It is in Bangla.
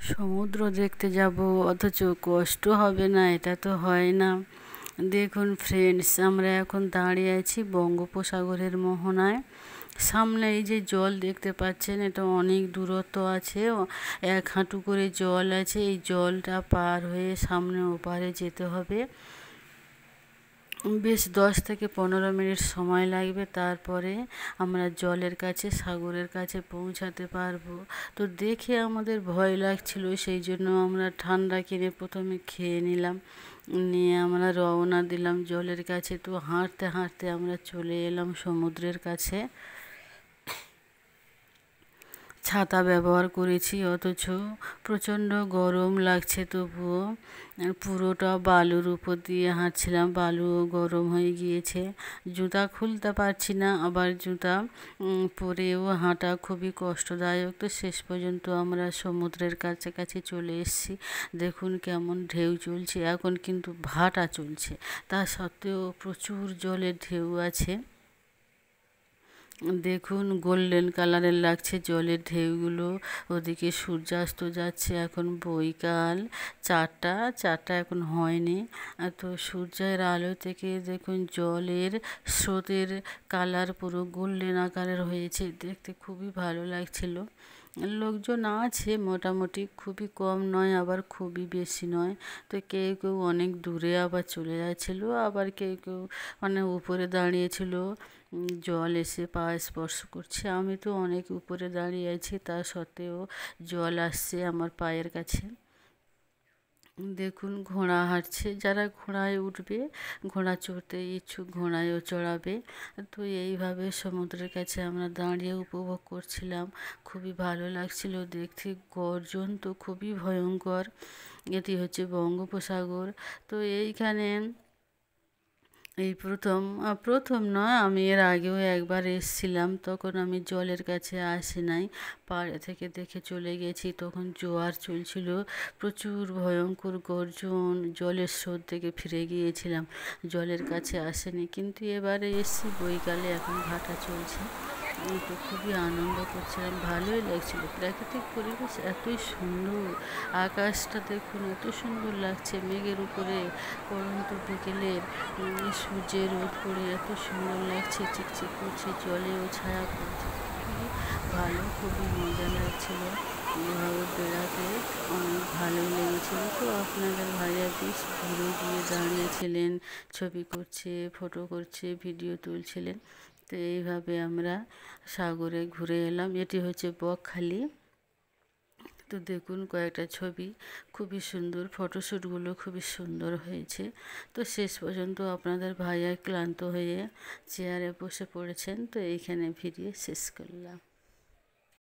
সমুদ্র দেখতে যাব অথচ কষ্ট হবে না, এটা তো হয় না। দেখুন ফ্রেন্ডস, আমরা এখন দাঁড়িয়ে আছি বঙ্গোপসাগরের মোহনায়। সামনে এই যে জল দেখতে পাচ্ছেন, এটা অনেক দূরত্ব আছে, 1 হাঁটু করে জল আছে। এই জলটা পার হয়ে সামনে ওপারে যেতে হবে। বেশ 10 থেকে 15 মিনিট সময় লাগবে, তারপরে আমরা জলের কাছে, সাগরের কাছে পৌঁছাতে পারবো। তো দেখে আমাদের ভয় লাগছিল, সেই জন্য আমরা ঠান্ডা কিনে প্রথমে খেয়ে নিলাম, নিয়ে আমরা রওনা দিলাম জলের কাছে। তো হাঁটতে হাঁটতে আমরা চলে এলাম সমুদ্রের কাছে। ছাতা ব্যবহার করেছি, অথচ প্রচণ্ড গরম লাগছে। তবুও পুরোটা বালুর উপর দিয়ে হাঁটছিলাম, বালুও গরম হয়ে গিয়েছে। জুতা খুলতে পারছি না, আবার জুতা পরেও হাঁটা খুবই কষ্টদায়ক। তো শেষ পর্যন্ত আমরা সমুদ্রের কাছাকাছি চলে এসেছি। দেখুন কেমন ঢেউ চলছে, এখন কিন্তু ভাটা চলছে, তা সত্ত্বেও প্রচুর জলের ঢেউ আছে। দেখুন গোল্ডেন কালারের লাগছে জলের ঢেউগুলো। ওদিকে সূর্যাস্ত যাচ্ছে, এখন বৈকাল 4টা এখন হয়নি। তো সূর্যের আলো থেকে দেখুন জলের স্রোতের কালার পুরো গোল্ডেন আকারের হয়েছে, দেখতে খুবই ভালো লাগছিল। লোকজন আছে মোটামুটি, খুবই কম নয় আবার খুবই বেশি নয়। তো কেউ কেউ অনেক দূরে আবার চলে যাচ্ছিল, আবার কেউ কেউ মানে উপরে দাঁড়িয়েছিল, জল এসে পা স্পর্শ করছে। আমি তো অনেক উপরে দাঁড়িয়ে আছি, তা সত্ত্বেও জল আসছে আমার পায়ের কাছে। দেখুন ঘোড়া হাঁটছে, যারা ঘোড়ায় উঠবে, ঘোড়া চড়তে ইচ্ছুক ঘোড়ায়ও চড়াবে। তো এইভাবে সমুদ্রের কাছে আমরা দাঁড়িয়ে উপভোগ করছিলাম, খুবই ভালো লাগছিল দেখতে। গর্জন তো খুবই ভয়ঙ্কর। এটি হচ্ছে বঙ্গোপসাগর। তো এইখানে এই প্রথম নয়, আমি এর আগেও একবার এসেছিলাম, তখন আমি জলের কাছে আসি নাই, পাড়ে থেকে দেখে চলে গেছি। তখন জোয়ার চলছিল, প্রচুর ভয়ঙ্কর গর্জন, জলের স্রোত থেকে ফিরে গিয়েছিলাম, জলের কাছে আসেনি। কিন্তু এবারে এসেছি বৈকালে, এখন ভাটা চলছে। তো খুবই আনন্দ করছিলাম, ভালোই লাগছিল। প্রাকৃতিক পরিবেশ এতই সুন্দর, আকাশটা দেখুন এত সুন্দর লাগছে, মেঘের উপরে পড়ন্ত বিকেলে সূর্যের রোদ পড়ে এত সুন্দর লাগছে, চিকচিক করছে, জলেও ছায়া পড়ছে, খুবই ভালো, খুবই মজা লাগছিল। এভাবে বেড়াতে অনেক ভালোই লেগেছিল। তো আপনাদের ভাইয়া বেশ ঘুরে গিয়ে দাঁড়িয়েছিলেন, ছবি করছে, ফটো করছে, ভিডিও তুলছিলেন। তো এইভাবে আমরা সাগরে ঘুরে এলাম। এটি হচ্ছে বকখালি। তো দেখুন কয়েকটা ছবি, খুবই সুন্দর, ফটোশ্যুটগুলো খুবই সুন্দর হয়েছে। তো শেষ পর্যন্ত আপনাদের ভাইয়া ক্লান্ত হয়ে চেয়ারে বসে পড়েছেন। তো এইখানে ভিডিও শেষ করলাম।